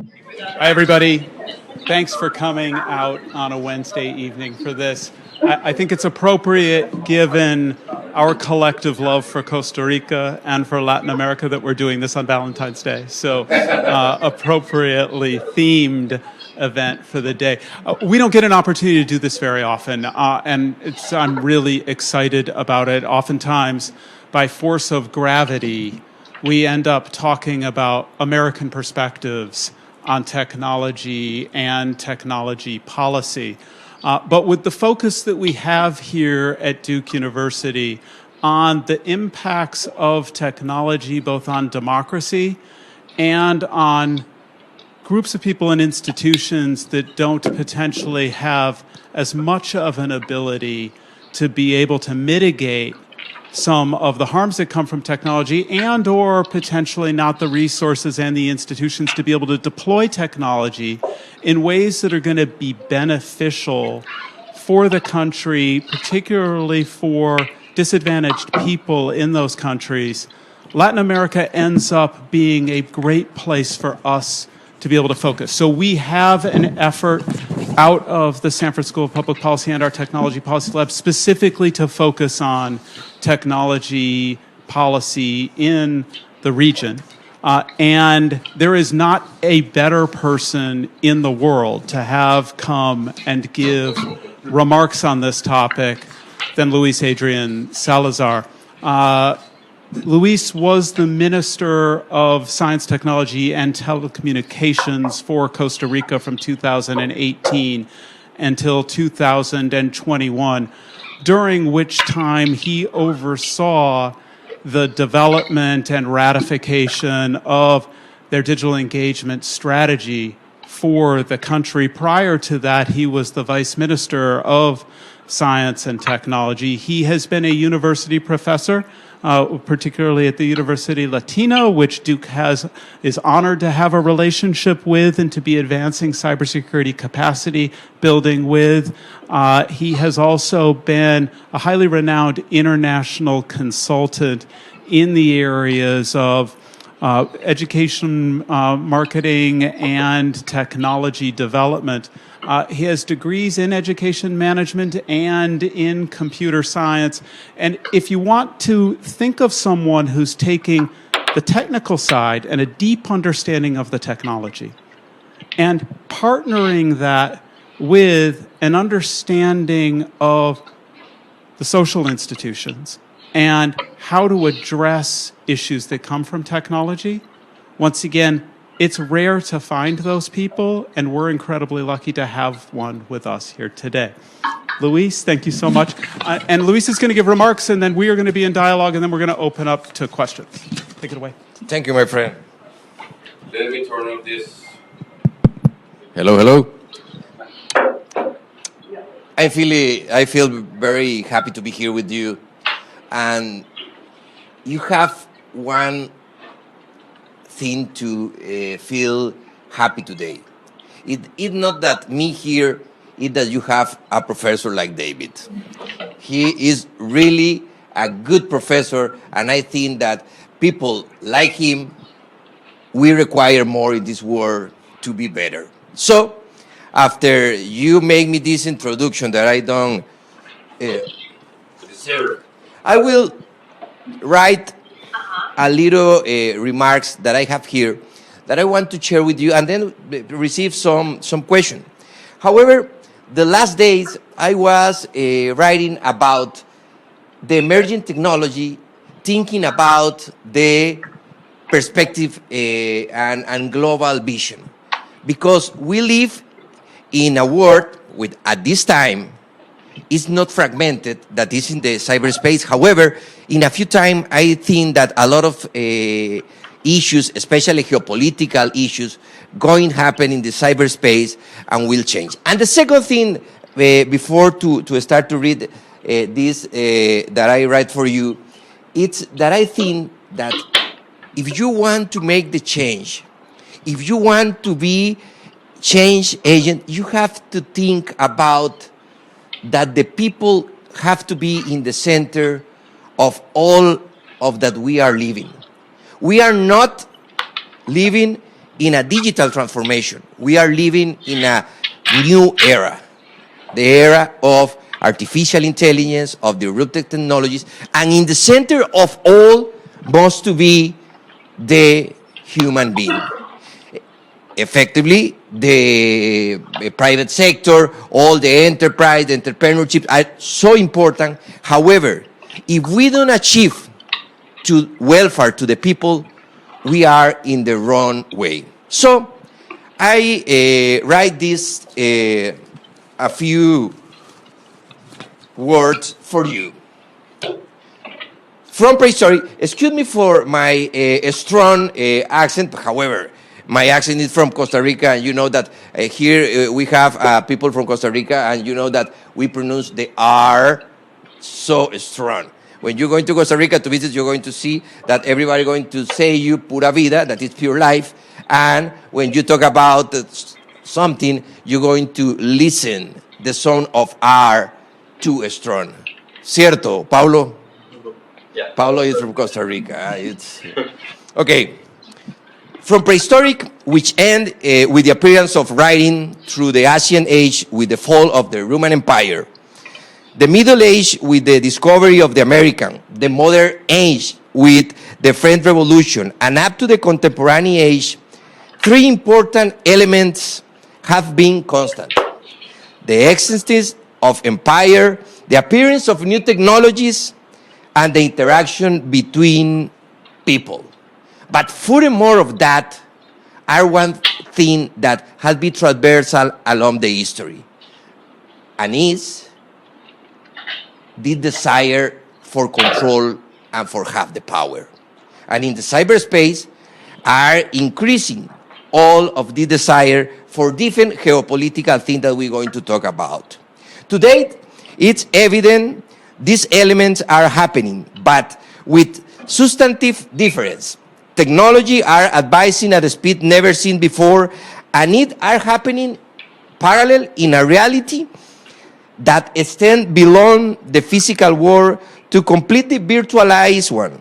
Hi, everybody. Thanks for coming out on a Wednesday evening for this. I think it's appropriate, given our collective love for Costa Rica and for Latin America, that we're doing this on Valentine's Day. So, appropriately themed event for the day. We don't get an opportunity to do this very often, and I'm really excited about it. Oftentimes, by force of gravity, we end up talking about American perspectives on technology and technology policy. But with the focus that we have here at Duke University on the impacts of technology, both on democracy and on groups of people and institutions that don't potentially have as much of an ability to be able to mitigate some of the harms that come from technology, and or potentially not the resources and the institutions to be able to deploy technology in ways that are going to be beneficial for the country, particularly for disadvantaged people in those countries. Latin America ends up being a great place for us to be able to focus. So we have an effort out of the Sanford School of Public Policy and our Technology Policy Lab specifically to focus on technology policy in the region. And there is not a better person in the world to have come and give remarks on this topic than Luis Adrian Salazar. Luis was the Minister of Science, Technology, and Telecommunications for Costa Rica from 2018 until 2021, during which time he oversaw the development and ratification of their digital engagement strategy for the country. Prior to that, he was the Vice Minister of Science and Technology. He has been a university professor, particularly at the University Latino, which Duke is honored to have a relationship with and to be advancing cybersecurity capacity building with. He has also been a highly renowned international consultant in the areas of education, marketing, and technology development. He has degrees in education management and in computer science. And if you want to think of someone who's taking the technical side and a deep understanding of the technology and partnering that with an understanding of the social institutions and how to address issues that come from technology, once again, it's rare to find those people, and we're incredibly lucky to have one with us here today. Luis, thank you so much. And Luis is going to give remarks, and then we are going to be in dialogue, and then we're going to open up to questions. Take it away. Thank you, my friend. Let me turn on this. Hello, hello. I feel very happy to be here with you, and you have one thing to feel happy today. It's not that me here, it's that you have a professor like David. He is really a good professor, and I think that people like him, we require more in this world to be better. So, after you make me this introduction that I don't deserve, I will write a little remarks that I have here that I want to share with you, and then receive some question. However, the last days I was writing about the emerging technology, thinking about the perspective and global vision, because we live in a world with, at this time, is not fragmented, that is in the cyberspace. However, in a few time, I think that a lot of issues, especially geopolitical issues, going to happen in the cyberspace and will change. And the second thing, before to start to read this that I write for you, it's that I think that if you want to make the change, if you want to be change agent, you have to think about that the people have to be in the center of all of that we are living. We are not living in a digital transformation. We are living in a new era, the era of artificial intelligence, of disruptive technologies, and in the center of all must to be the human being. Effectively, the private sector, all the enterprise, the entrepreneurship are so important. However, if we don't achieve to welfare to the people, we are in the wrong way. So I write this a few words for you. From prehistory, excuse me for my strong accent, however, my accent is from Costa Rica, and you know that here we have people from Costa Rica, and you know that we pronounce the R so strong. When you're going to Costa Rica to visit, you're going to see that everybody going to say you pura vida, that is pure life, and when you talk about something, you're going to listen the sound of R too strong. Cierto, Paulo? Yeah. Paulo is from Costa Rica. It's okay. From prehistoric, which end with the appearance of writing, through the Asian Age with the fall of the Roman Empire, the Middle Age with the discovery of the American, the Modern Age with the French Revolution, and up to the contemporary age, three important elements have been constant: the existence of empire, the appearance of new technologies, and the interaction between people. But furthermore of that are one thing that has been transversal along the history, and is the desire for control and for have the power. And in the cyberspace are increasing all of the desire for different geopolitical things that we're going to talk about. To date, it's evident these elements are happening, but with substantive difference. Technology are advancing at a speed never seen before, and it are happening parallel in a reality that extend beyond the physical world to completely virtualize one.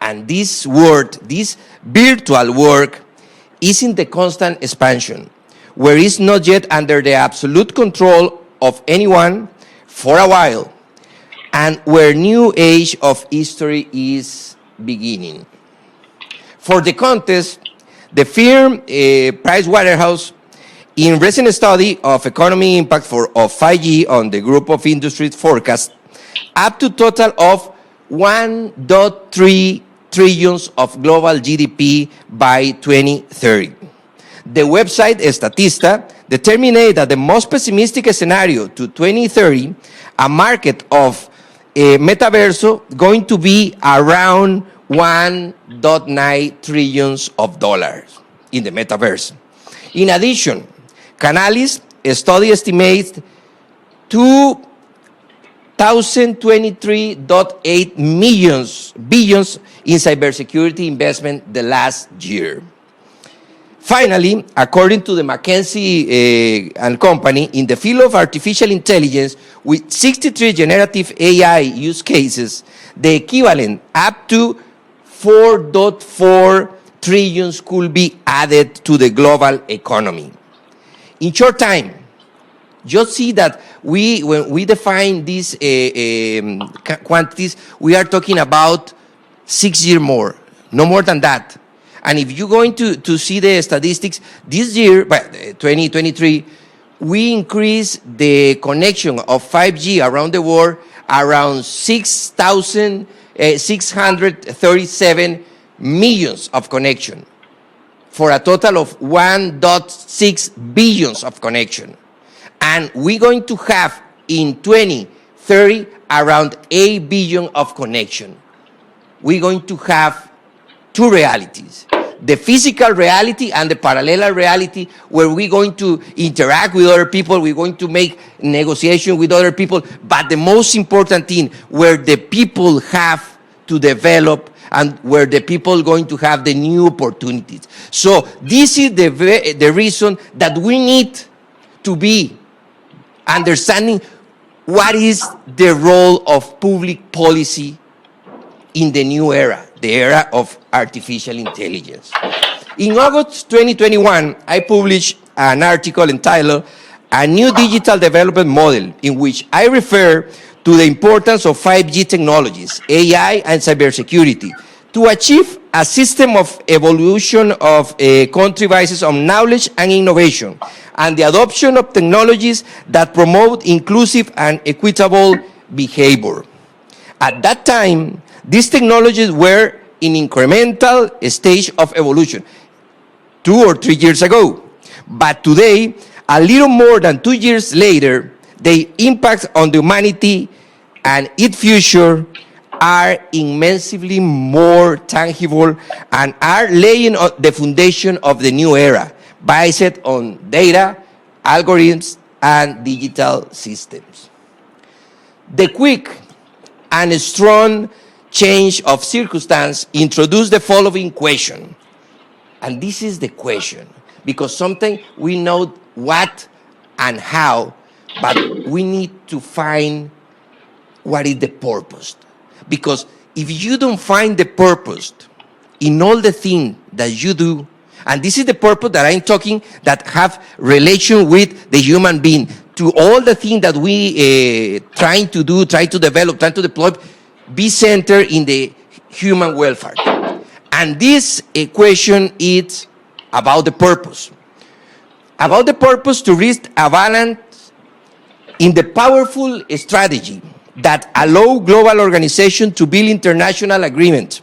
And this virtual work, is in the constant expansion, where it's not yet under the absolute control of anyone for a while, and where new age of history is beginning. For the context, the firm Pricewaterhouse, in recent study of economy impact of 5G on the group of industries forecast, up to total of 1.3 trillions of global GDP by 2030. The website Statista determined that the most pessimistic scenario to 2030, a market of metaverso going to be around 1.9 trillions of dollars in the metaverse. In addition, Canalys study estimates 2023.8 billions in cybersecurity investment the last year. Finally, according to the McKinsey and Company, in the field of artificial intelligence, with 63 generative AI use cases, the equivalent up to 4.4 trillions could be added to the global economy. In short time, just see that when we define these quantities, we are talking about 6 years more, no more than that. And if you're going to see the statistics, this year, by 2023, we increased the connection of 5G around the world around 637 millions of connection, for a total of 1.6 billions of connection. And we're going to have in 2030 around 8 billion of connection. We're going to have two realities: the physical reality and the parallel reality, where we're going to interact with other people, we're going to make negotiation with other people, but the most important thing, where the people have to develop and where the people are going to have the new opportunities. So this is the reason that we need to be understanding what is the role of public policy in the new era, the era of artificial intelligence. In August 2021, I published an article entitled A New Digital Development Model, in which I refer to the importance of 5G technologies, AI, and cybersecurity to achieve a system of evolution of country basis on knowledge and innovation, and the adoption of technologies that promote inclusive and equitable behavior. At that time, these technologies were in incremental stage of evolution 2 or 3 years ago. But today, a little more than 2 years later, the impact on the humanity and its future are immensely more tangible and are laying the foundation of the new era based on data, algorithms, and digital systems. The quick and strong change of circumstance introduced the following question. And this is the question, because sometimes we know what and how, but we need to find what is the purpose. Because if you don't find the purpose in all the things that you do, and this is the purpose that I'm talking that have relation with the human being, to all the things that we trying to do, try to develop, try to deploy, be centered in the human welfare. And this equation is about the purpose. About the purpose to reach a balance in the powerful strategy that allow global organizations to build international agreements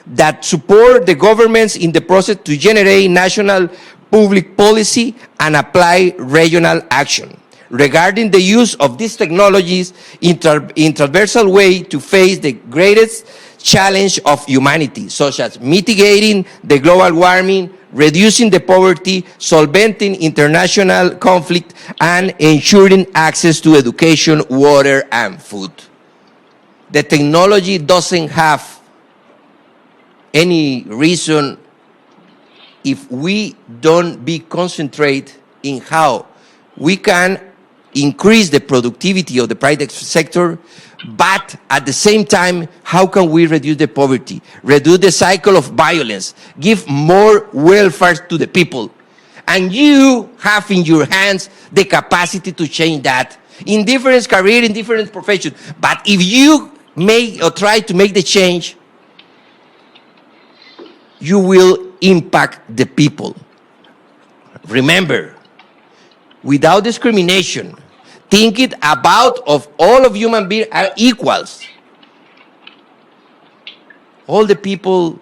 that support the governments in the process to generate national public policy and apply regional action regarding the use of these technologies in transversal way to face the greatest challenge of humanity, such as mitigating the global warming, reducing the poverty, solving international conflict, and ensuring access to education, water, and food. The technology doesn't have any reason if we don't be concentrate in how we can increase the productivity of the private sector, but at the same time, how can we reduce the poverty, reduce the cycle of violence, give more welfare to the people? And you have in your hands the capacity to change that in different careers, in different professions. But if you make or try to make the change, you will impact the people. Remember, without discrimination, thinking about of all of human beings are equals. All the people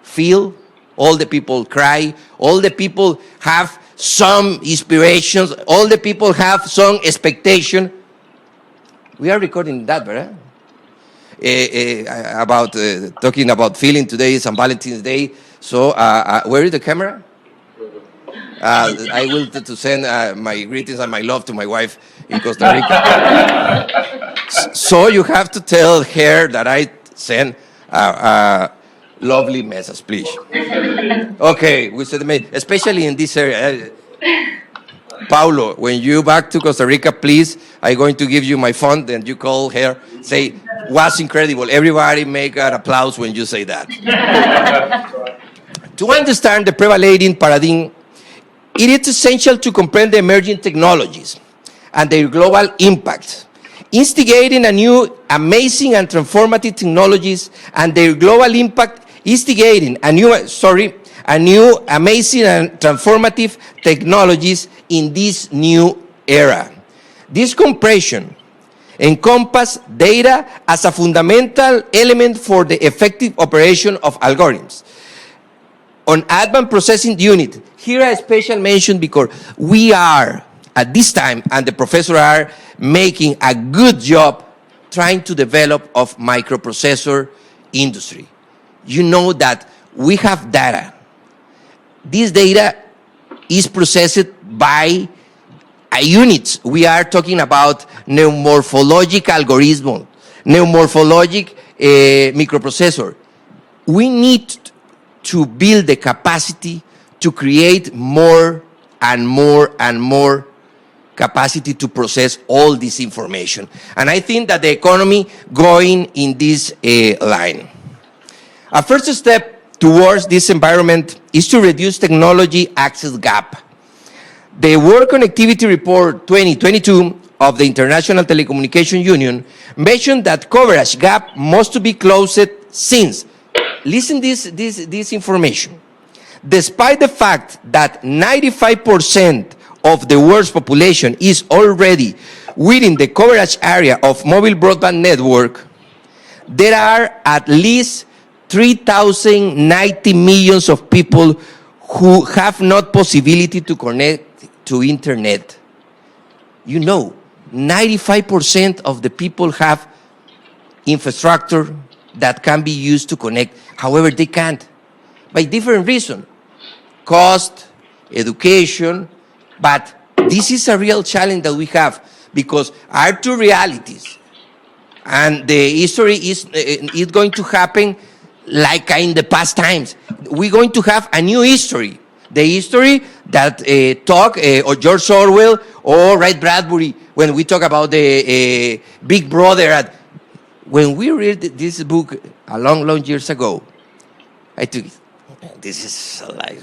feel, all the people cry, all the people have some inspirations, all the people have some expectation. We are recording that, right? About talking about feeling today is St. Valentine's Day. So where is the camera? I will to send my greetings and my love to my wife in Costa Rica. So you have to tell her that I send a lovely message, please. Okay, we said, especially in this area. Paulo, when you back to Costa Rica, please, I'm going to give you my phone, then you call her, say, was incredible. Everybody make an applause when you say that. To understand the prevailing paradigm, it is essential to comprehend the emerging technologies and their global impact, instigating a new, amazing and transformative technologies and their global impact, instigating a new, amazing and transformative technologies in this new era. This comprehension encompasses data as a fundamental element for the effective operation of algorithms. On advanced processing unit, here a special mention because we are, at this time, and the professors are making a good job trying to develop of microprocessor industry. You know that we have data. This data is processed by units. We are talking about neuromorphologic algorithm, neuromorphologic microprocessor. We need to build the capacity to create more and more and more capacity to process all this information. And I think that the economy going in this line. A first step towards this environment is to reduce technology access gap. The World Connectivity Report 2022 of the International Telecommunication Union mentioned that coverage gap must be closed since, listen this information, despite the fact that 95% of the world's population is already within the coverage area of mobile broadband network, there are at least 3,090 millions of people who have not possibility to connect to internet. You know, 95% of the people have infrastructure that can be used to connect. However, they can't, by different reasons. Cost, education, but this is a real challenge that we have because our two realities, and the history is going to happen like in the past times. We're going to have a new history, the history that or George Orwell or Ray Bradbury when we talk about the Big Brother. When we read this book a long years ago, I took this is like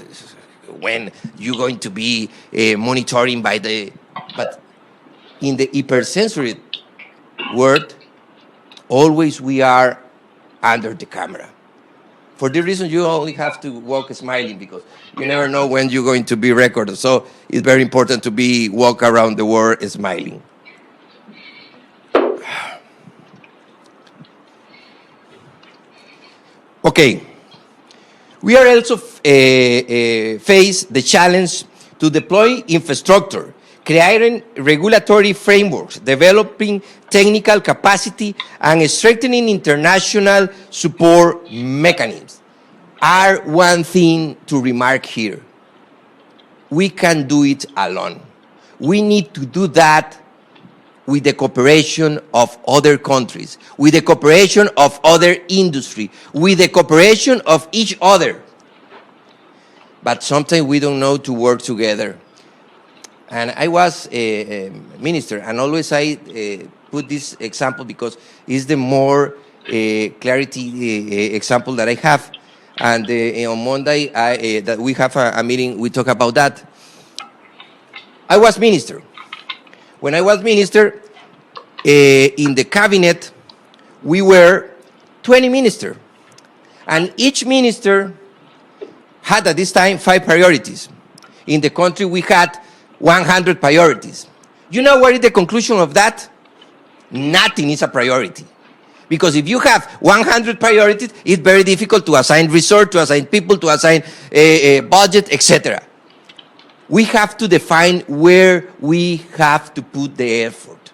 when you're going to be monitoring by the, but in the hypersensory world, always we are under the camera. For this reason, you only have to walk smiling because you never know when you're going to be recorded. So it's very important to be walk around the world smiling. Okay. We are also face the challenge to deploy infrastructure, creating regulatory frameworks, developing technical capacity, and strengthening international support mechanisms. Are one thing to remark here. We can do it alone. We need to do that with the cooperation of other countries, with the cooperation of other industry, with the cooperation of each other. But sometimes we don't know to work together. And I was a minister, and always I put this example because it's the more clarity example that I have. And on Monday, that we have a meeting, we talk about that. I was minister. When I was minister, in the cabinet, we were 20 ministers. And each minister had at this time 5 priorities. In the country, we had 100 priorities. You know what is the conclusion of that? Nothing is a priority. Because if you have 100 priorities, it's very difficult to assign resource, to assign people, to assign a budget, etc. We have to define where we have to put the effort.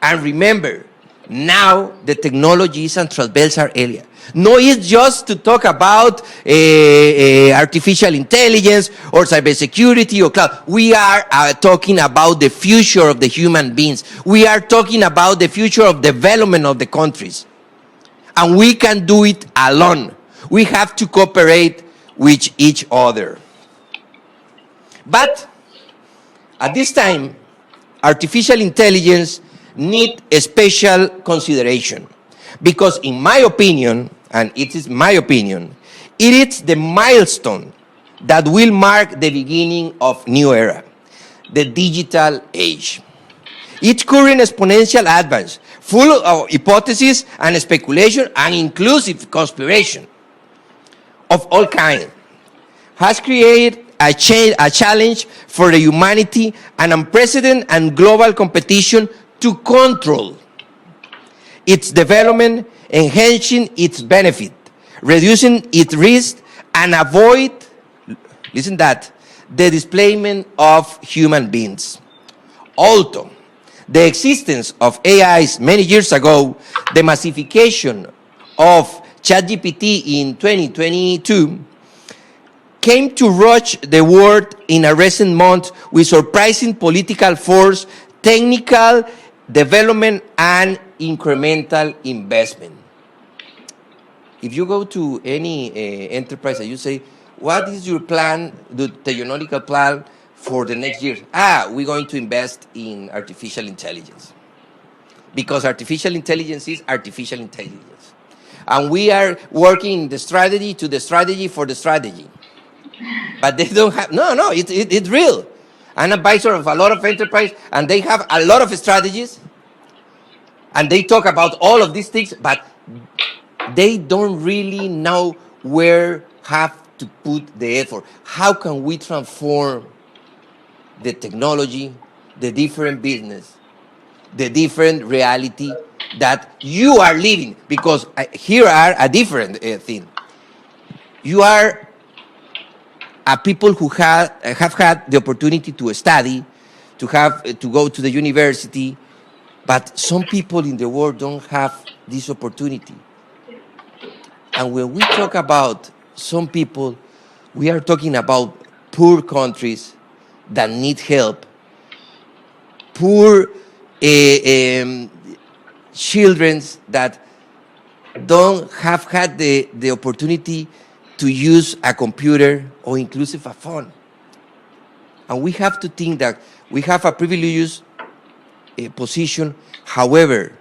And remember, now the technology is a transversal area. No, it's just to talk about artificial intelligence or cybersecurity or cloud. We are talking about the future of the human beings. We are talking about the future of development of the countries. And we can do it alone. We have to cooperate with each other. But at this time, artificial intelligence needs a special consideration. Because in my opinion, and it is my opinion, it is the milestone that will mark the beginning of new era, the digital age. Its current exponential advance, full of hypotheses and speculation and inclusive conspiration of all kinds, has created a challenge for the humanity, an unprecedented and global competition to control its development, enhancing its benefit, reducing its risk, and avoid, listen that, the displacement of human beings. Also, the existence of AIs many years ago, the massification of ChatGPT in 2022, came to rush the world in a recent month with surprising political force, technical development, and incremental investment. If you go to any enterprise and you say, what is your plan, the technological plan for the next year? We're going to invest in artificial intelligence. Because artificial intelligence is artificial intelligence. and we are working the strategy to the strategy for the strategy. But they don't have, no, it's real. I'm an advisor of a lot of enterprise, and they have a lot of strategies, and they talk about all of these things, but they don't really know where have to put the effort. How can we transform the technology, the different business, the different reality that you are living? Because here are a different thing. You are people who have had the opportunity to study, to go to the university, but some people in the world don't have this opportunity. And when we talk about some people, we are talking about poor countries that need help, poor children that don't have had the opportunity to use a computer or inclusive a phone. And we have to think that we have a privileged position. However,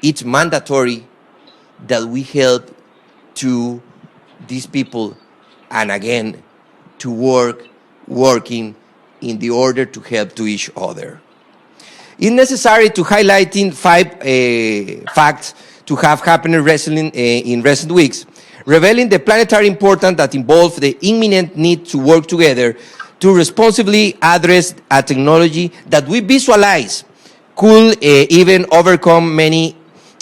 it's mandatory that we help to these people, and again, to working in the order to help to each other. It's necessary to highlighting 5 facts to have happened in recent weeks, revealing the planetary importance that involve the imminent need to work together to responsibly address a technology that we visualize could even overcome many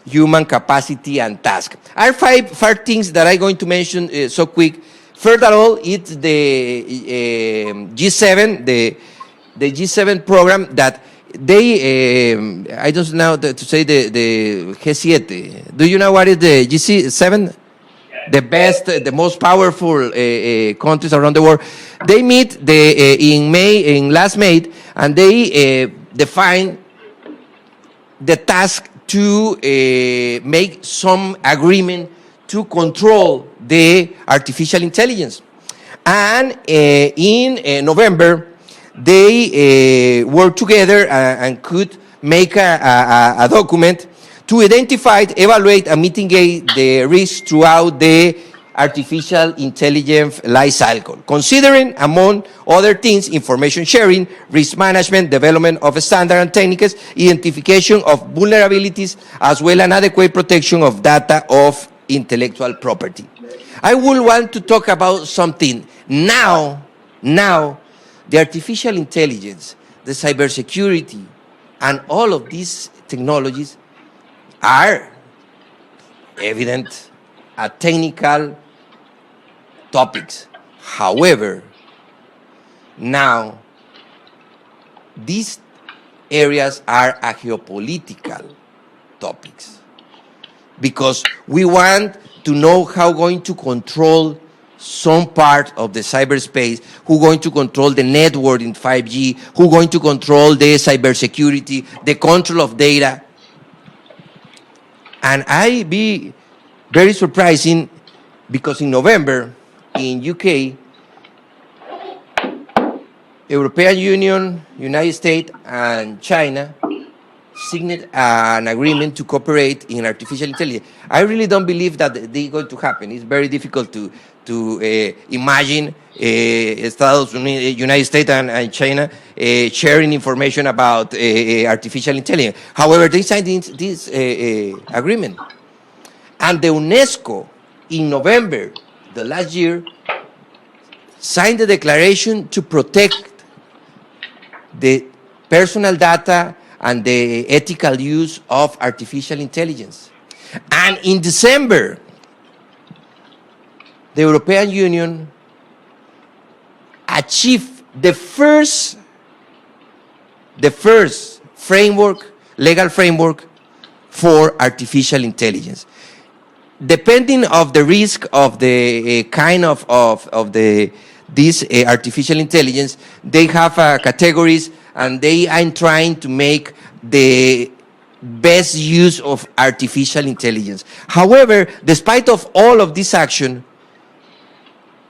human capacity and task. Are five things that I'm going to mention so quick. First of all, it's the G7, the G7 program that they, I don't know to say the G7. Do you know what is the G7? The best, the most powerful countries around the world. They meet in last May, and they define the task to make some agreement to control the artificial intelligence. And in November, they worked together and could make a document to identify, evaluate, and mitigate the risks throughout the artificial intelligence life cycle, considering, among other things, information sharing, risk management, development of standards and techniques, identification of vulnerabilities, as well as adequate protection of data of intellectual property. I would want to talk about something. Now, the artificial intelligence, the cybersecurity, and all of these technologies are evident technical topics. However, now these areas are geopolitical topics, because we want to know how going to control some part of the cyberspace, who going to control the network in 5G, who going to control the cybersecurity, the control of data. And I be very surprising, because in November, in UK, European Union, United States, and China signed an agreement to cooperate in artificial intelligence. I really don't believe that they're going to happen. It's very difficult to imagine United States and China sharing information about artificial intelligence. However, they signed this agreement. And the UNESCO, in November the last year, signed the declaration to protect the personal data and the ethical use of artificial intelligence. And in December, the European Union achieved the first legal framework for artificial intelligence. Depending of the risk of the kind of this artificial intelligence, they have categories, and they are trying to make the best use of artificial intelligence. However, despite of all of this action,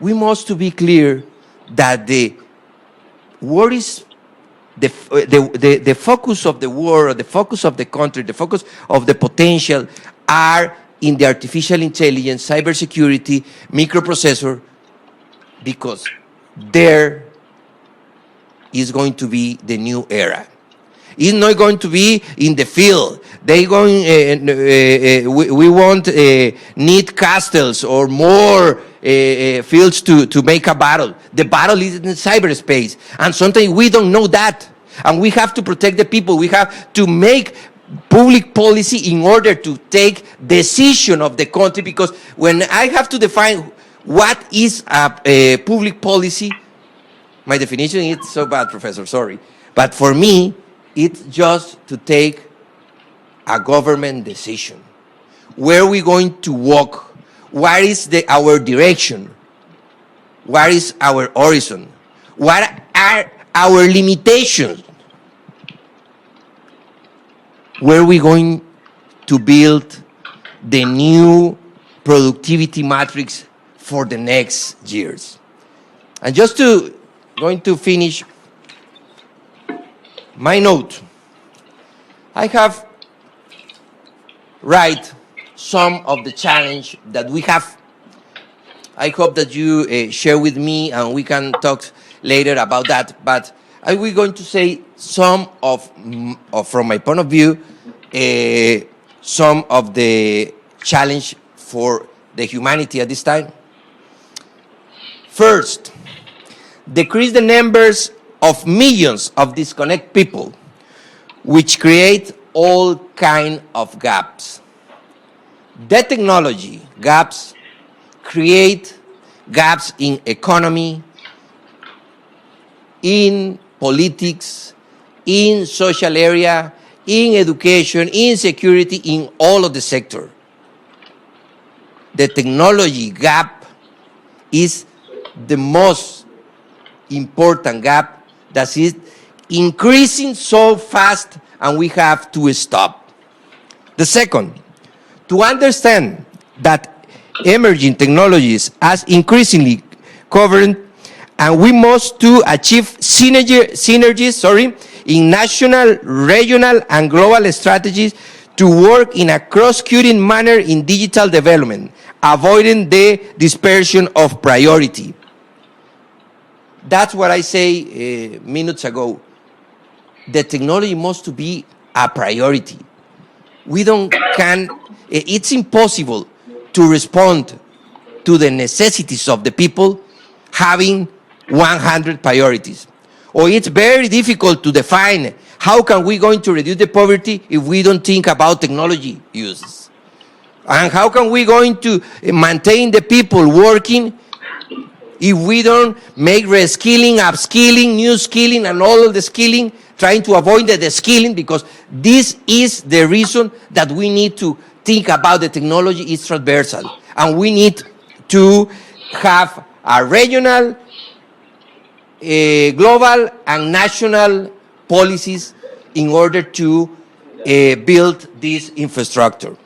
we must to be clear that the focus of the world, the focus of the country, the focus of the potential are in the artificial intelligence, cybersecurity, microprocessor, because there is going to be the new era. It's not going to be in the field. They going. We won't need castles or more fields to make a battle. The battle is in cyberspace, and sometimes we don't know that, and we have to protect the people. We have to make public policy in order to take decision of the country. Because when I have to define what is a public policy, my definition is so bad, Professor. Sorry, but for me, it's just to take a government decision. Where are we going to walk? What is our direction? What is our horizon? What are our limitations? Where are we going to build the new productivity matrix for the next years? And just going to finish my note. I have write some of the challenge that we have. I hope that you share with me and we can talk later about that. But I will going to say some of from my point of view, some of the challenge for the humanity at this time. First, decrease the numbers of millions of disconnected people, which create all kind of gaps. The technology gaps create gaps in economy, in politics, in social area, in education, in security, in all of the sector. The technology gap is the most important gap that is increasing so fast, and we have to stop. The second, to understand that emerging technologies as increasingly covered, and we must to achieve synergies in national, regional, and global strategies to work in a cross-cutting manner in digital development, avoiding the dispersion of priority. That's what I say minutes ago. The technology must be a priority. It's impossible to respond to the necessities of the people having 100 priorities. Or it's very difficult to define how can we going to reduce the poverty if we don't think about technology uses. And how can we going to maintain the people working if we don't make reskilling, upskilling, new skilling, and all of the skilling, trying to avoid the skilling, because this is the reason that we need to think about the technology is transversal. And we need to have a regional, global, and national policies in order to build this infrastructure.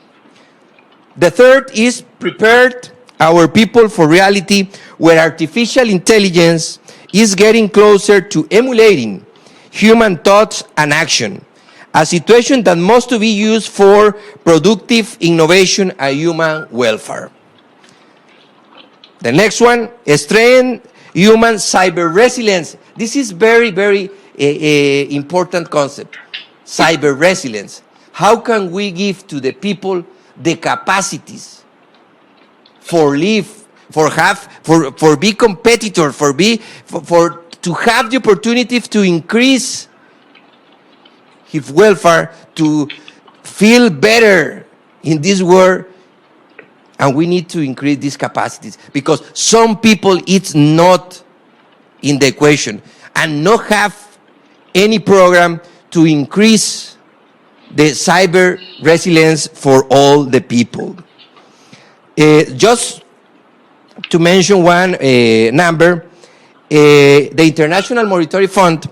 The third is prepared our people for reality where artificial intelligence is getting closer to emulating human thoughts and action, a situation that must be used for productive innovation and human welfare. The next one, strengthen human cyber resilience. This is very, very important concept. Cyber resilience. How can we give to the people the capacities for live, for be competitor, for to have the opportunity to increase his welfare, to feel better in this world, and we need to increase these capacities because some people it's not in the equation and not have any program to increase the cyber resilience for all the people. Just to mention one number, the International Monetary Fund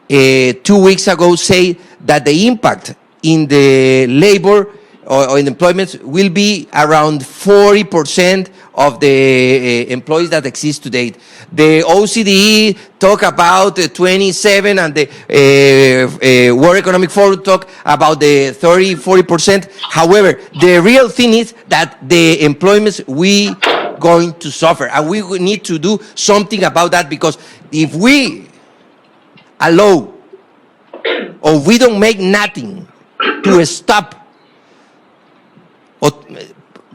2 weeks ago said that the impact in the labor or in employment will be around 40% of the employees that exist today. The OCDE talk about 27, and the World Economic Forum talk about the 30-40%. However, the real thing is that the employments we going to suffer, and we need to do something about that, because if we allow, or we don't make nothing to stop, or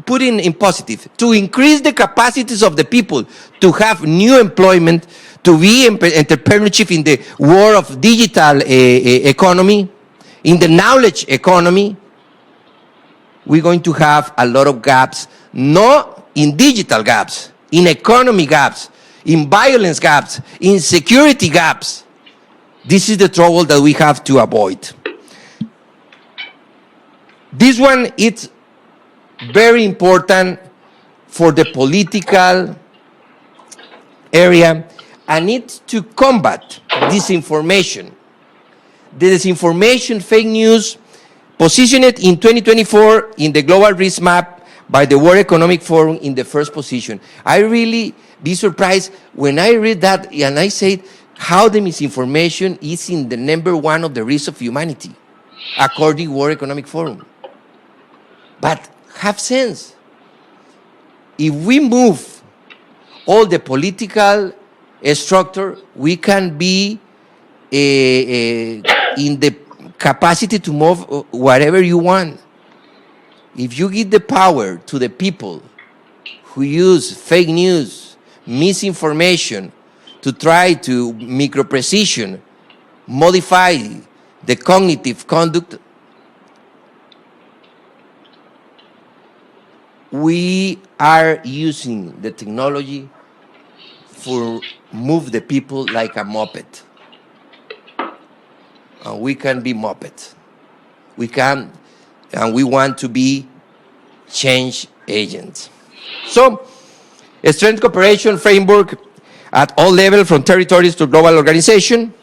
put in positive, to increase the capacities of the people to have new employment, to be entrepreneurship in the world of digital economy, in the knowledge economy, we're going to have a lot of gaps, not in digital gaps, in economy gaps, in violence gaps, in security gaps. This is the trouble that we have to avoid. This one, it's very important for the political area, and it's to combat disinformation. The disinformation, fake news, positioned in 2024 in the global risk map by the World Economic Forum in the first position. I really be surprised when I read that, and I say how the misinformation is in the #1 of the risk of humanity, according to World Economic Forum. But have sense. If we move all the political structure, we can be in the capacity to move whatever you want. If you give the power to the people who use fake news, misinformation, to try to micro-precision, modify the cognitive conduct, we are using the technology for move the people like a moped. And we can be mopeds. We can, and we want to be change agents. So, a strength cooperation framework at all levels, from territories to global organization,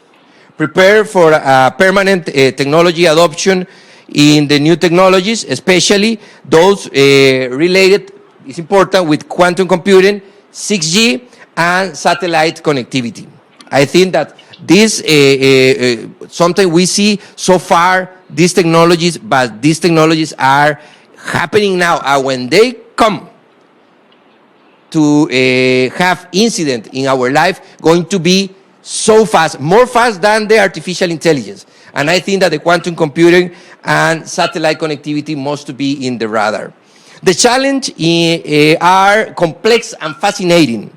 prepare for permanent technology adoption in the new technologies, especially those related, it's important, with quantum computing, 6G, and satellite connectivity. I think that this, something we see so far, these technologies, but these technologies are happening now, and when they come to have incident in our life, going to be so fast, more fast than the artificial intelligence. And I think that the quantum computing and satellite connectivity must be in the radar. The challenge are complex and fascinating.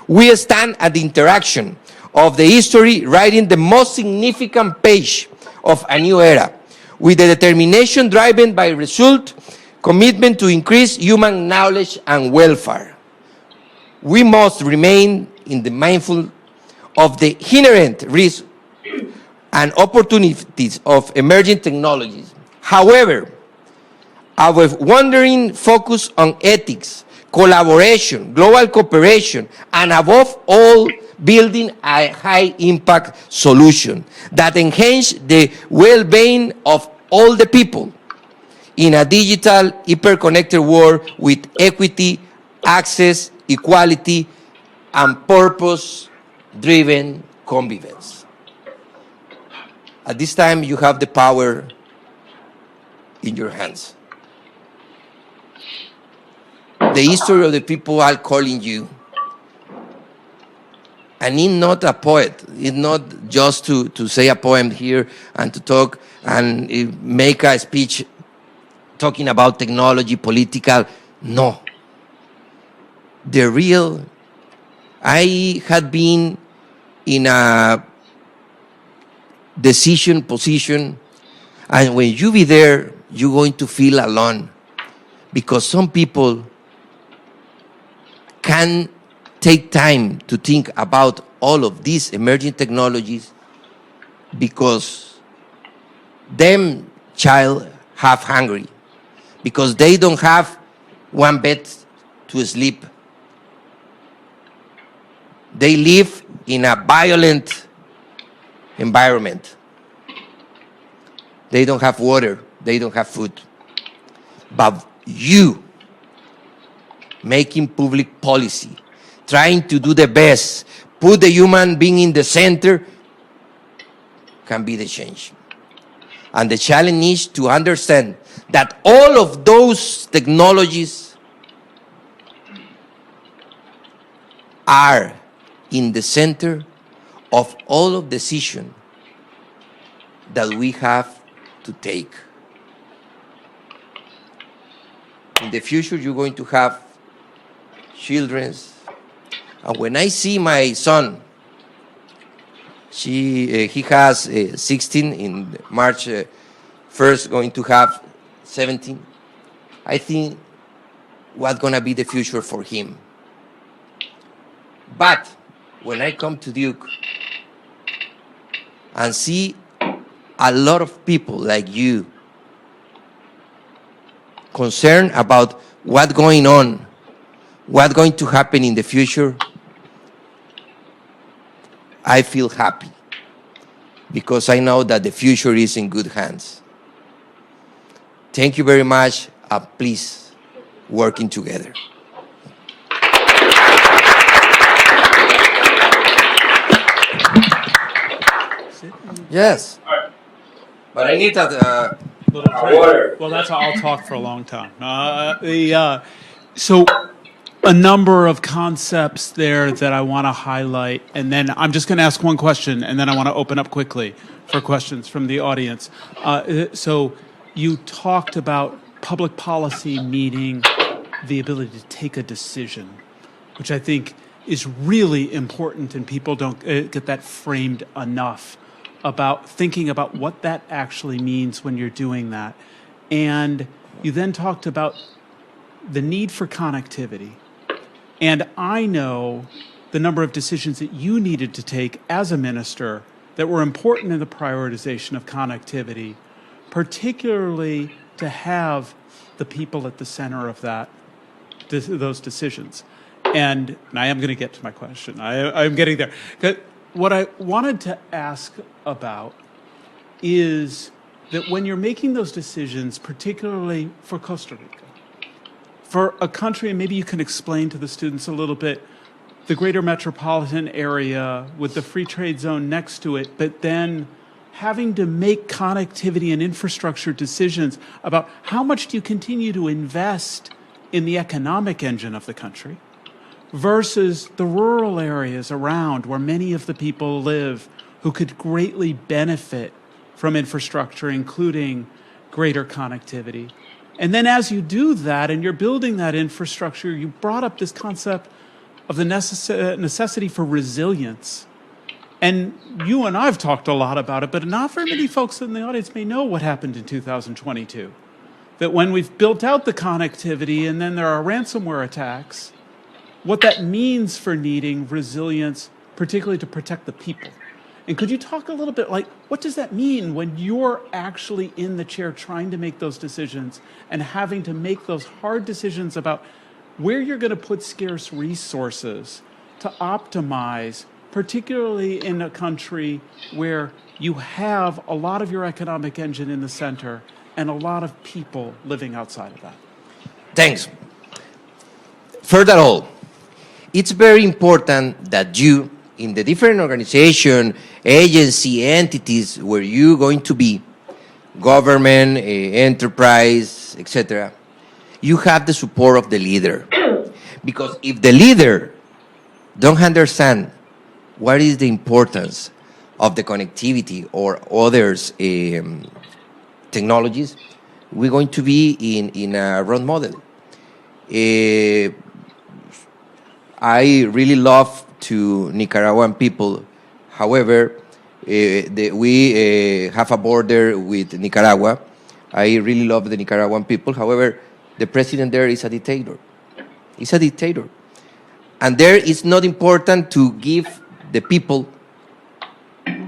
We stand at the interaction of the history, writing the most significant page of a new era, with the determination driven by result, commitment to increase human knowledge and welfare. We must remain in the mindful of the inherent risks and opportunities of emerging technologies. However, our wandering focus on ethics, collaboration, global cooperation, and above all, building a high-impact solution that enhance the well-being of all the people in a digital, hyper-connected world with equity, access, equality, and purpose-driven convivence. At this time, you have the power in your hands. The history of the people are calling you. And it's not a poet. It's not just to say a poem here and to talk and make a speech talking about technology, political. No. The real, I had been in a decision position, and when you be there, you're going to feel alone, because some people can take time to think about all of these emerging technologies, because them child have hungry, because they don't have one bed to sleep. They live in a violent environment. They don't have water. They don't have food. But you, making public policy, trying to do the best, put the human being in the center, can be the change. And the challenge is to understand that all of those technologies are in the center of all of decisions that we have to take. In the future, you're going to have children. And when I see my son, he has 16, in March 1st, going to have 17. I think what's going to be the future for him. But when I come to Duke and see a lot of people like you concerned about what's going on, what's going to happen in the future, I feel happy because I know that the future is in good hands. Thank you very much, and please, working together. Yes. But I need that water. Well, I'll talk for a long time. So a number of concepts there that I want to highlight, and then I'm just going to ask one question, and then I want to open up quickly for questions from the audience. So you talked about public policy meeting the ability to take a decision, which I think is really important, and people don't get that framed enough, about thinking about what that actually means when you're doing that. And you then talked about the need for connectivity. And I know the number of decisions that you needed to take as a minister that were important in the prioritization of connectivity, particularly to have the people at the center of those decisions. And I am going to get to my question. I'm getting there. What I wanted to ask about is that when you're making those decisions, particularly for Costa Rica, for a country, and maybe you can explain to the students a little bit, the greater metropolitan area with the free trade zone next to it, but then having to make connectivity and infrastructure decisions about how much do you continue to invest in the economic engine of the country versus the rural areas around where many of the people live who could greatly benefit from infrastructure, including greater connectivity. And then as you do that and you're building that infrastructure, you brought up this concept of the necessity for resilience. And you and I have talked a lot about it, but not very many folks in the audience may know what happened in 2022. That when we've built out the connectivity and then there are ransomware attacks, what that means for needing resilience, particularly to protect the people. And could you talk a little bit, like, what does that mean when you're actually in the chair trying to make those decisions and having to make those hard decisions about where you're going to put scarce resources to optimize, particularly in a country where you have a lot of your economic engine in the center and a lot of people living outside of that? Thanks. Furthermore, it's very important that you, in the different organization, agency, entities where you're going to be, government, enterprise, etc., you have the support of the leader. Because if the leader don't understand what is the importance of the connectivity or others technologies, we're going to be in a wrong model. I really love to Nicaraguan people. However, we have a border with Nicaragua. I really love the Nicaraguan people. However, the president there is a dictator. He's a dictator. And there it's not important to give the people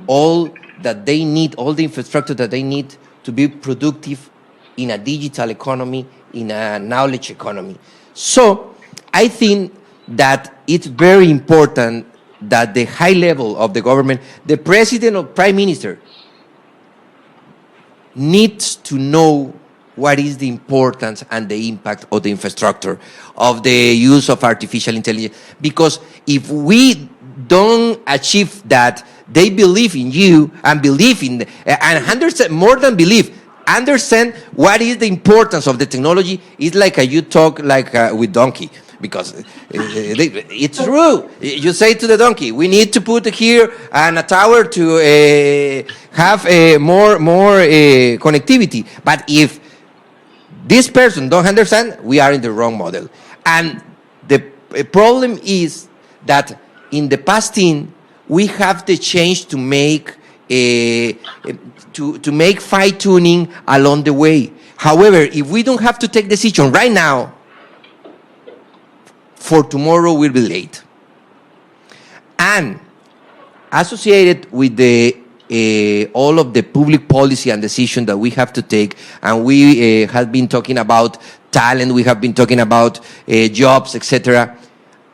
all that they need, all the infrastructure that they need to be productive in a digital economy, in a knowledge economy. So I think that it's very important that the high level of the government, the president or prime minister, needs to know what is the importance and the impact of the infrastructure, of the use of artificial intelligence. Because if we don't achieve that, they believe in you and believe in, and understand, more than believe, understand what is the importance of the technology. It's like you talk like with donkey. Because it's true. You say to the donkey, we need to put here a tower to have more connectivity. But if this person don't understand, we are in the wrong model. And the problem is that in the past we have the change to make to make fine tuning along the way. However, if we don't have to take decision right now, for tomorrow will be late. And associated with the all of the public policy and decision that we have to take, and we have been talking about talent, we have been talking about jobs, etc.,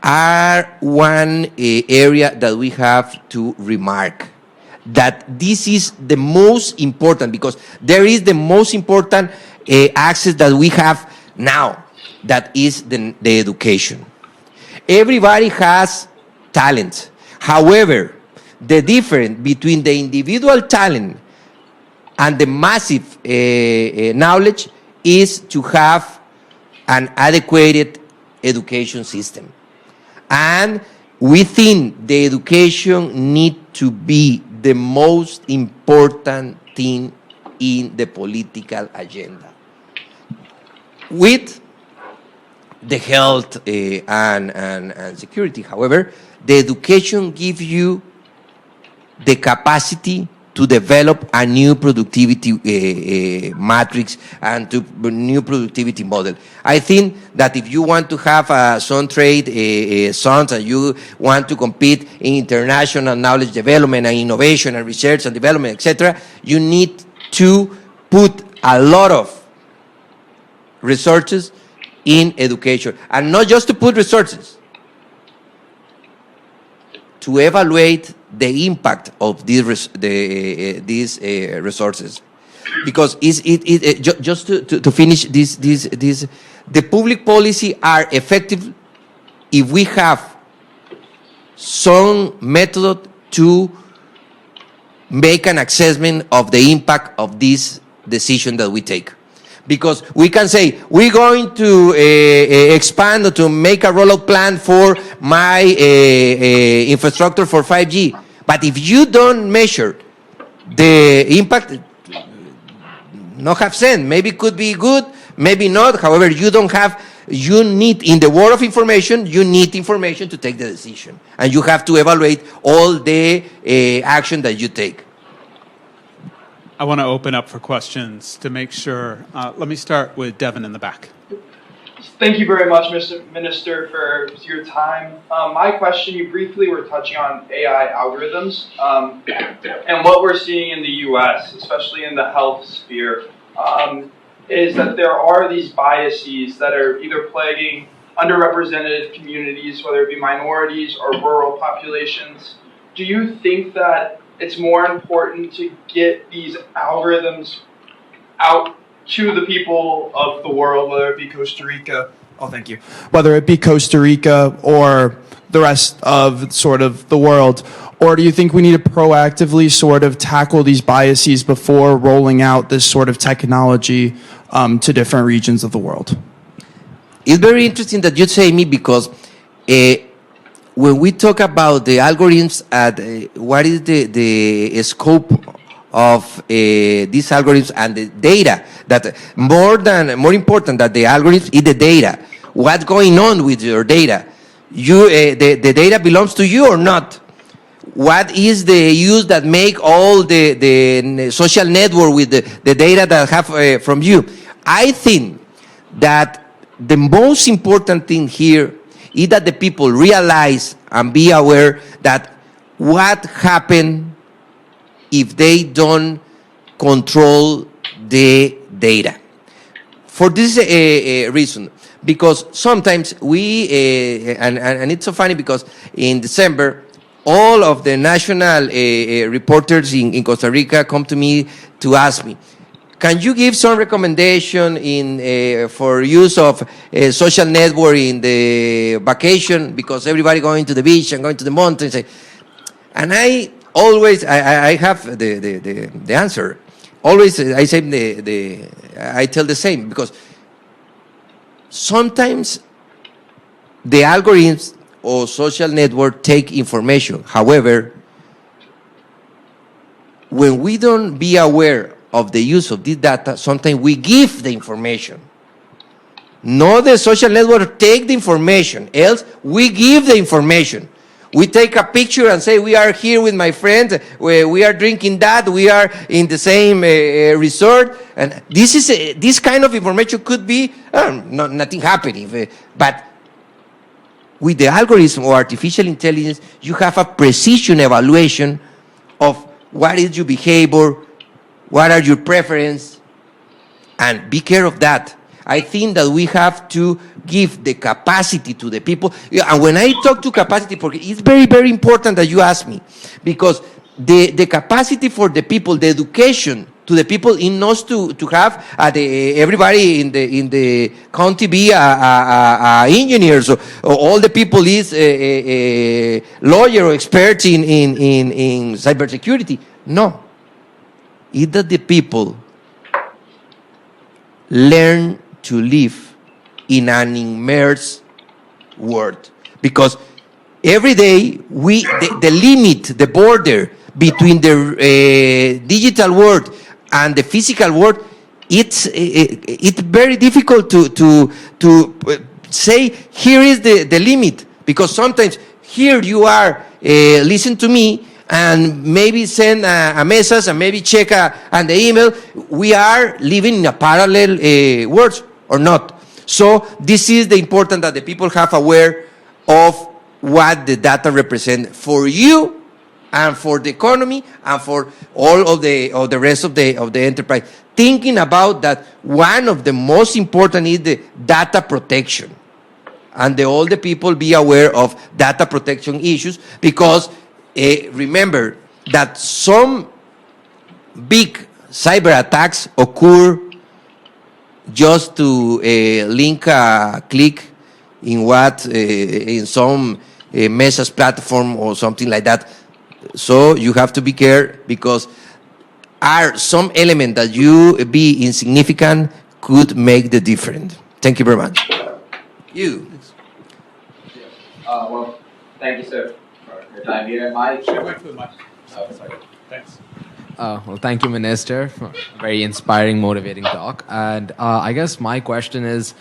are one area that we have to remark. That this is the most important, because there is the most important access that we have now, that is the education. Everybody has talent. However, the difference between the individual talent and the massive knowledge is to have an adequate education system. And we think the education need to be the most important thing in the political agenda. With the health and security. However, the education gives you the capacity to develop a new productivity matrix and to new productivity model. I think that if you want to have some trade sons and you want to compete in international knowledge development and innovation and research and development, etc., you need to put a lot of resources in education, and not just to put resources, to evaluate the impact of these resources. Because just to finish this, the public policy are effective if we have some method to make an assessment of the impact of this decision that we take. Because we can say, we're going to expand or to make a rollout plan for my infrastructure for 5G. But if you don't measure the impact, not have sense. Maybe it could be good, maybe not. However, you need, in the world of information, you need information to take the decision. And you have to evaluate all the action that you take. I want to open up for questions to make sure. Let me start with Devin in the back. Thank you very much, Mr. Minister, for your time. My question, you briefly were touching on AI algorithms and what we're seeing in the U.S., especially in the health sphere, is that there are these biases that are either plaguing underrepresented communities, whether it be minorities or rural populations. Do you think that it's more important to get these algorithms out to the people of the world, whether it be Costa Rica? Oh, thank you. Whether it be Costa Rica or the rest of sort of the world? Or do you think we need to proactively sort of tackle these biases before rolling out this sort of technology to different regions of the world? It's very interesting that you say me, because when we talk about the algorithms, what is the scope of these algorithms and the data, that more important than the algorithms is the data. What's going on with your data? The data belongs to you or not? What is the use that make all the social network with the data that have from you? I think that the most important thing here is that the people realize and be aware that what happened if they don't control the data. For this reason, because sometimes we, and it's so funny because in December, all of the national reporters in Costa Rica come to me to ask me, can you give some recommendation for use of social network in the vacation, because everybody going to the beach and going to the mountains? And I always, I have the answer. Always, I say I tell the same, because sometimes the algorithms or social network take information. However, when we don't be aware of the use of this data, sometimes we give the information. No, the social network take the information, else we give the information. We take a picture and say, we are here with my friends, we are drinking that, we are in the same resort. And this kind of information could be nothing happening. But with the algorithm or artificial intelligence, you have a precision evaluation of what is your behavior, what are your preferences, and be care of that. I think that we have to give the capacity to the people. And when I talk to capacity, it's very, very important that you ask me, because the capacity for the people, the education to the people, in us to have everybody in the county be a engineer, so all the people is a lawyer or expert in cybersecurity. No, it's that the people learn to live in an immersed world, because every day the limit, the border between the digital world and the physical world, it's very difficult to say here is the limit, because sometimes here you are listen to me and maybe send a message and maybe check on the email. We are living in a parallel world or not. So this is the important that the people have aware of what the data represent for you and for the economy and for all of the rest of the enterprise. Thinking about that, one of the most important is the data protection, and all the people be aware of data protection issues, because remember that some big cyber attacks occur just to link a click in some message platform or something like that. So you have to be careful, because are some element that you be insignificant could make the difference. Thank you very much. You. Well, thank you, sir, for your time here. Wait for the mic. Oh, sorry. Thanks. Well, thank you, Minister, for a very inspiring, motivating talk. And I guess my question is,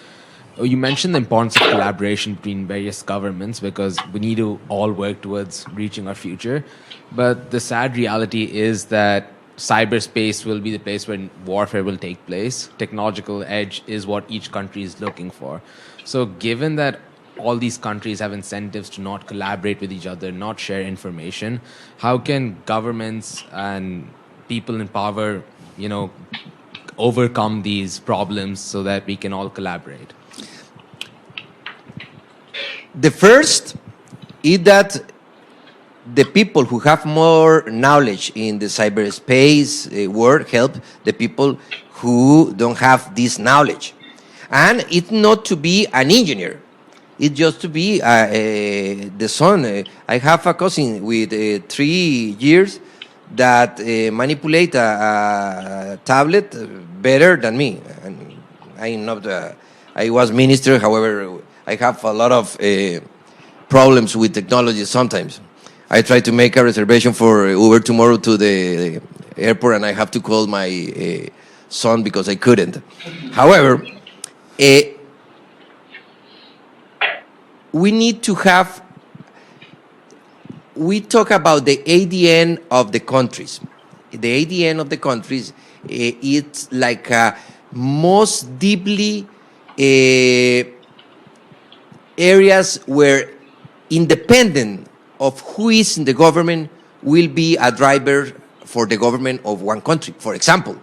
you mentioned the importance of collaboration between various governments, because we need to all work towards reaching our future. But the sad reality is that cyberspace will be the place where warfare will take place. Technological edge is what each country is looking for. So given that all these countries have incentives to not collaborate with each other, not share information, how can governments and people in power, overcome these problems so that we can all collaborate? The first is that the people who have more knowledge in the cyberspace world help the people who don't have this knowledge. And it's not to be an engineer. It's just to be the son. I have a cousin with 3 years that manipulate a tablet better than me. And I'm not. I was minister. However, I have a lot of problems with technology sometimes. I try to make a reservation for Uber tomorrow to the airport, and I have to call my son because I couldn't. However, we need to have, we talk about the ADN of the countries. The ADN of the countries, it's like most deeply areas where independent of who is in the government will be a driver for the government of one country. For example,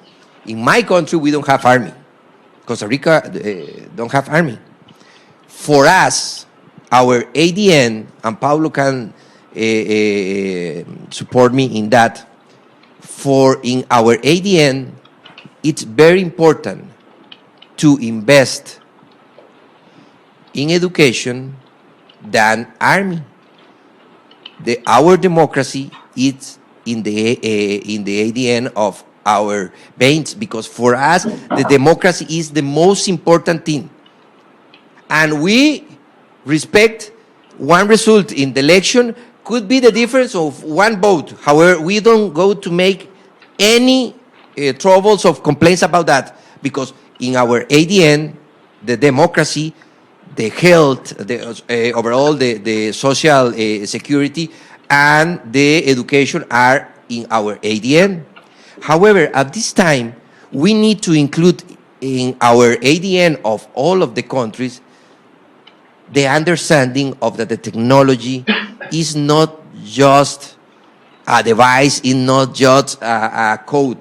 in my country, we don't have army. Costa Rica don't have army. For us, our ADN, and Paulo can support me in that, for in our ADN, it's very important to invest in education than army. Our democracy is in the ADN of our veins, because for us the democracy is the most important thing, and we respect one result in the election could be the difference of one vote. However, we don't go to make any troubles of complaints about that, because in our ADN, the democracy, the health, the overall the social security, and the education are in our ADN. However, at this time, we need to include in our ADN of all of the countries the understanding of that the technology is not just a device, is not just a code.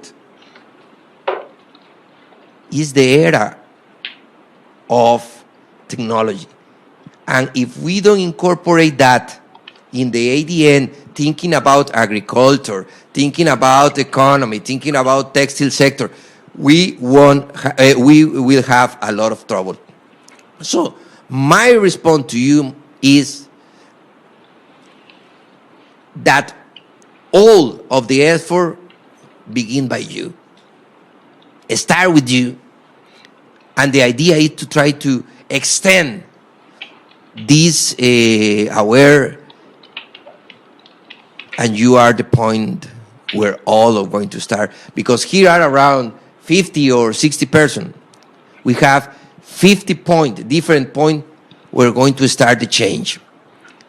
It's the era of technology. And if we don't incorporate that in the ADN, thinking about agriculture, thinking about economy, thinking about textile sector, we will have a lot of trouble. So my response to you is that all of the effort begin by you. Start with you. And the idea is to try to extend this aware, and you are the point where all are going to start. Because here are around 50 or 60 persons. We have 50 different points we're going to start the change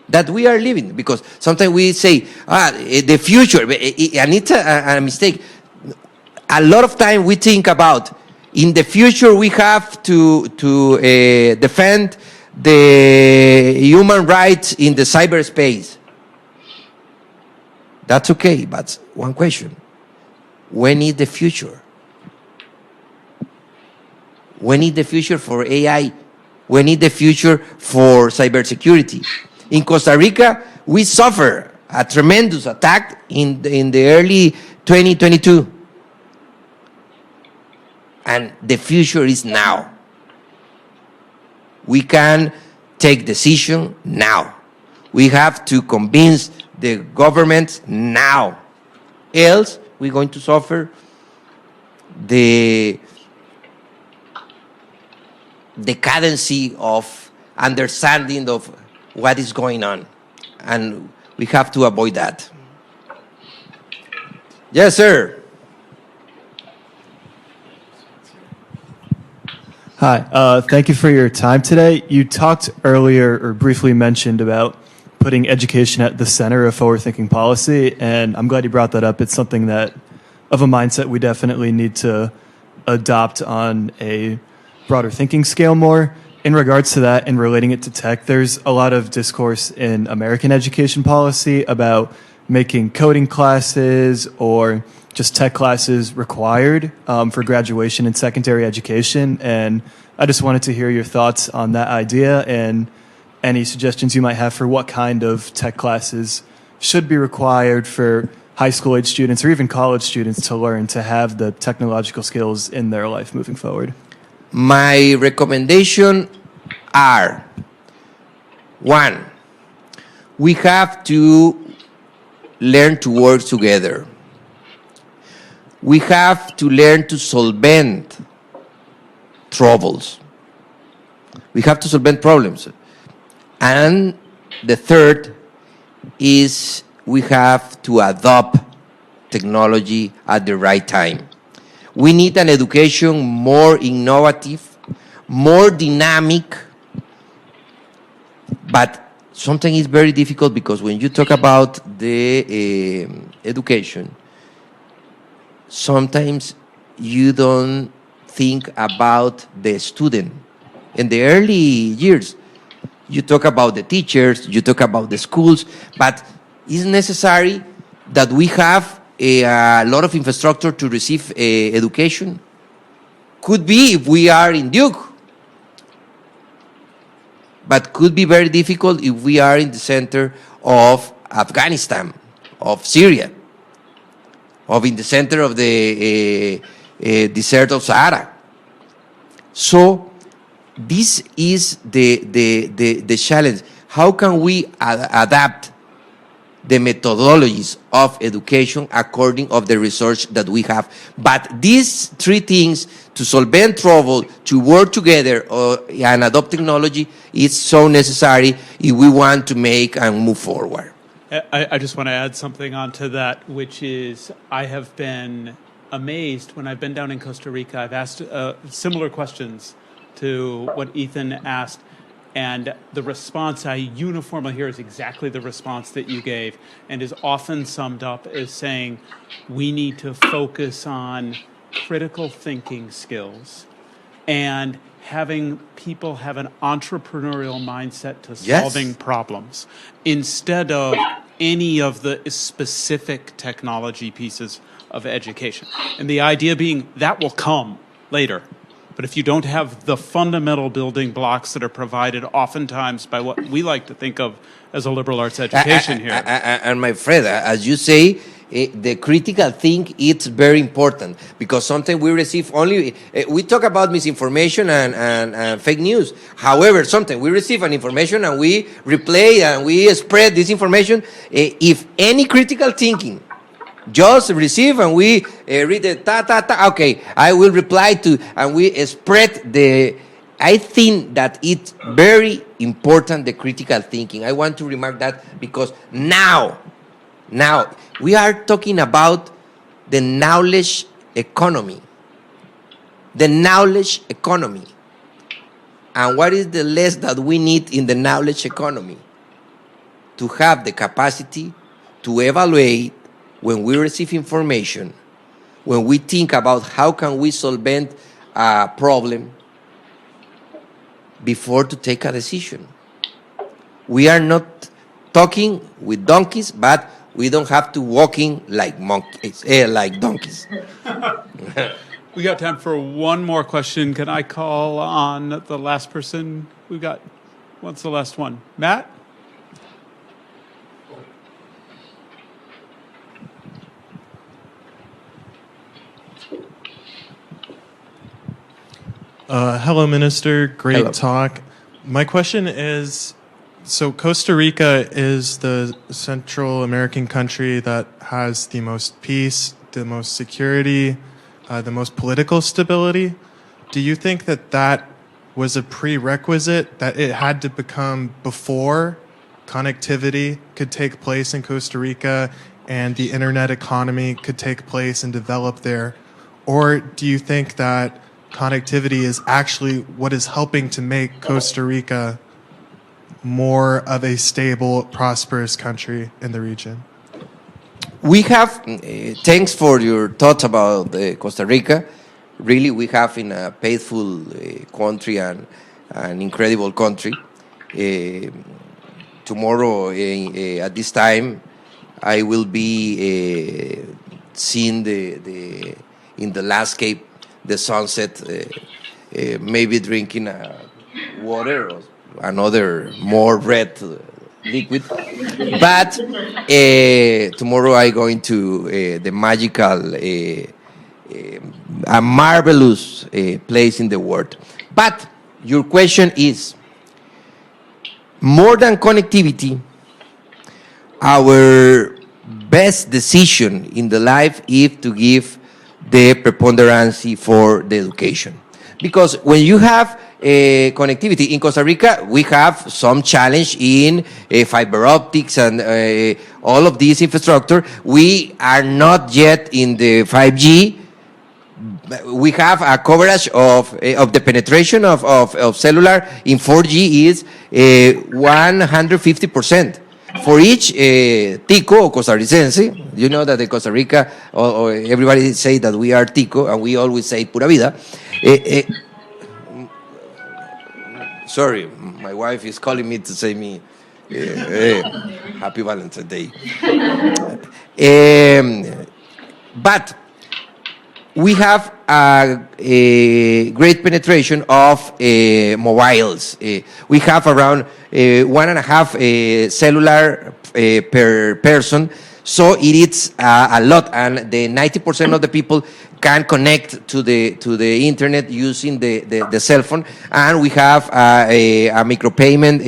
that we are living. Because sometimes we say, the future, and it's a mistake. A lot of time we think about, in the future we have to defend the human rights in the cyberspace. That's okay, but one question. When is the future? When is the future for AI? When is the future for cybersecurity? In Costa Rica, we suffer a tremendous attack in the early 2022. And the future is now. We can take decision now. We have to convince the government now. Else, we're going to suffer the decadency of understanding of what is going on. And we have to avoid that. Yes, sir. Hi, thank you for your time today. You talked earlier, or briefly mentioned, about putting education at the center of forward-thinking policy, and I'm glad you brought that up. It's something that, of a mindset we definitely need to adopt on a broader thinking scale more. In regards to that and relating it to tech, there's a lot of discourse in American education policy about making coding classes or just tech classes required for graduation in secondary education. And I just wanted to hear your thoughts on that idea and any suggestions you might have for what kind of tech classes should be required for high school age students or even college students to learn to have the technological skills in their life moving forward. My recommendation are, one, we have to learn to work together. We have to learn to solvent troubles. We have to solvent problems. And the third is we have to adopt technology at the right time. We need an education more innovative, more dynamic, but sometimes it's very difficult because when you talk about the education, sometimes you don't think about the student. In the early years, you talk about the teachers, you talk about the schools, but it's necessary that we have a lot of infrastructure to receive education. Could be if we are in Duke, but could be very difficult if we are in the center of Afghanistan, of Syria, of in the center of the desert of Sahara. So this is the challenge. How can we adapt the methodologies of education according of the research that we have? But these three things, to solve trouble, to work together, and adopt technology, is so necessary if we want to make and move forward. I just want to add something onto that, which is I have been amazed when I've been down in Costa Rica. I've asked similar questions to what Ethan asked, and the response I uniformly hear is exactly the response that you gave, and is often summed up as saying we need to focus on critical thinking skills and having people have an entrepreneurial mindset to solving problems instead of any of the specific technology pieces of education. And the idea being that will come later. But if you don't have the fundamental building blocks that are provided oftentimes by what we like to think of as a liberal arts education here. And my friend, as you say, the critical think, it's very important, because sometimes we receive only, we talk about misinformation and fake news. However, sometimes we receive an information and we replay and we spread this information. If any critical thinking just receive and we read the okay, I will reply to, and we spread the, I think that it's very important, the critical thinking. I want to remark that because now we are talking about the knowledge economy. The knowledge economy. And what is the less that we need in the knowledge economy? To have the capacity to evaluate when we receive information, when we think about how can we solve a problem before to take a decision. We are not talking with donkeys, but we don't have to walking like monkeys, like donkeys. We got time for one more question. Can I call on the last person? We've got, what's the last one? Matt? Hello, Minister. Great Hello. talk. My question is, so Costa Rica is the Central American country that has the most peace, the most security, the most political stability. Do you think that that was a prerequisite, that it had to become before connectivity could take place in Costa Rica and the internet economy could take place and develop there? Or do you think that connectivity is actually what is helping to make Costa Rica more of a stable, prosperous country in the region? We have, thanks for your thoughts about Costa Rica. Really, we have in a faithful country and an incredible country. Tomorrow, at this time, I will be seeing in the landscape the sunset, maybe drinking water or another more red liquid. But tomorrow I going to the magical, a marvelous place in the world. But your question is, more than connectivity, our best decision in the life is to give the preponderance for the education. Because when you have connectivity in Costa Rica, we have some challenge in fiber optics and all of this infrastructure. We are not yet in the 5G. We have a coverage of the penetration of cellular in 4G is 150%. For each tico or costarricense, you know that in Costa Rica, or everybody say that we are tico, and we always say pura vida. Sorry, my wife is calling me to say me happy Valentine's Day. But we have a great penetration of mobiles. We have around 1.5 cellular per person, so it is a lot, and the 90% of the people can connect to the internet using the cell phone, and we have a micropayment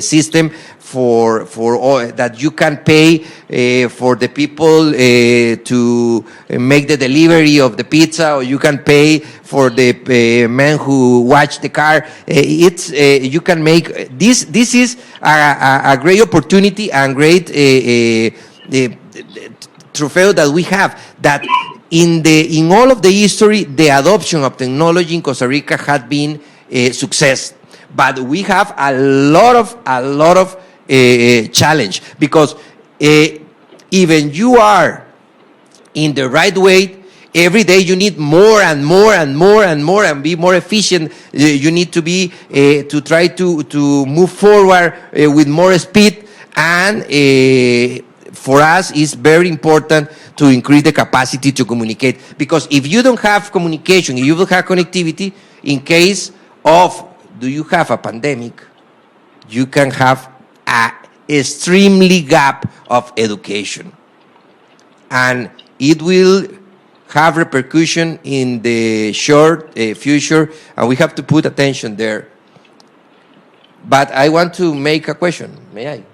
system for all, that you can pay for the people to make the delivery of the pizza, or you can pay for the men who watch the car. It's you can make this. This is a great opportunity and great trofeo that we have, that in all of the history, the adoption of technology in Costa Rica had been a success, but we have a lot of challenge, because even you are in the right way, every day you need more and more and more and more, and be more efficient. You need to be to try to move forward with more speed, and for us it's very important to increase the capacity to communicate, because if you don't have communication, if you don't have connectivity, in case of do you have a pandemic, you can have a extremely gap of education, and it will have repercussion in the short future, and we have to put attention there. But I want to make a question. May I?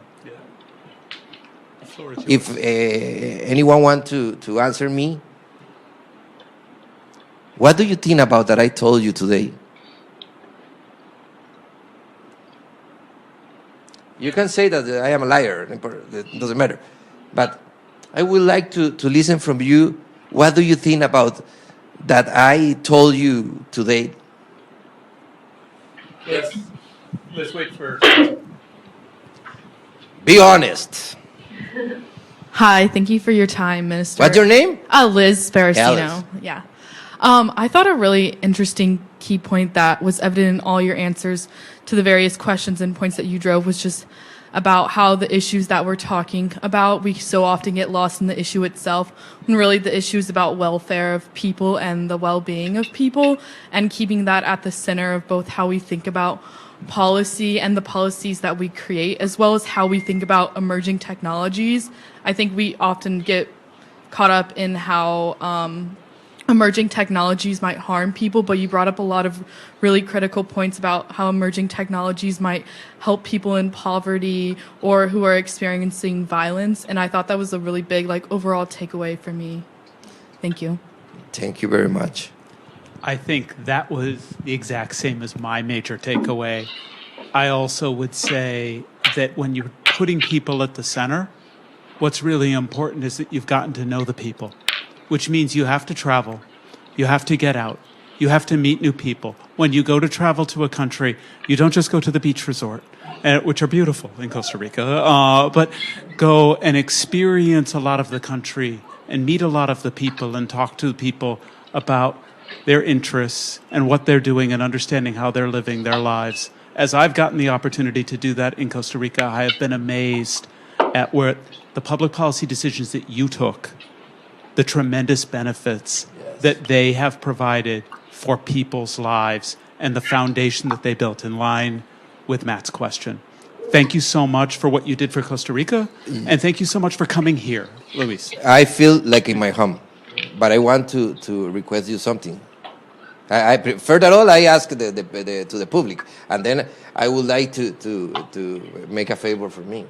If anyone want to answer me, what do you think about that I told you today? You can say that I am a liar, it doesn't matter. But I would like to listen from you. What do you think about that I told you today? Let's wait for... Be honest. Hi, thank you for your time, Minister. What's your name? Liz Sparacino. Alice. Yeah. I thought a really interesting key point that was evident in all your answers to the various questions and points that you drove was just about how the issues that we're talking about, we so often get lost in the issue itself, when really the issue is about welfare of people and the well-being of people, and keeping that at the center of both how we think about policy and the policies that we create, as well as how we think about emerging technologies. I think we often get caught up in how emerging technologies might harm people, but you brought up a lot of really critical points about how emerging technologies might help people in poverty or who are experiencing violence, and I thought that was a really big overall takeaway for me. Thank you. Thank you very much. I think that was the exact same as my major takeaway. I also would say that when you're putting people at the center, what's really important is that you've gotten to know the people, which means you have to travel, you have to get out, you have to meet new people. When you go to travel to a country, you don't just go to the beach resort, which are beautiful in Costa Rica, but go and experience a lot of the country and meet a lot of the people and talk to the people about their interests and what they're doing and understanding how they're living their lives. As I've gotten the opportunity to do that in Costa Rica, I have been amazed at where the public policy decisions that you took, the tremendous benefits that they have provided for people's lives, and the foundation that they built in line with Matt's question. Thank you so much for what you did for Costa Rica, and thank you so much for coming here, Luis. I feel like in my home, but I want to request you something. I prefer that all I ask to the public, and then I would like to make a favor for me.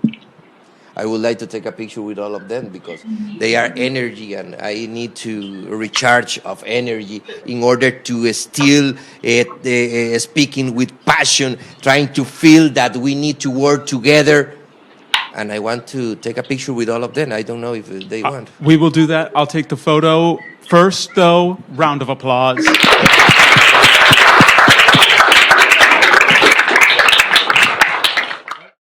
I would like to take a picture with all of them, because they are energy, and I need to recharge of energy in order to still speaking with passion, trying to feel that we need to work together. And I want to take a picture with all of them. I don't know if they want. We will do that. I'll take the photo first, though. Round of applause.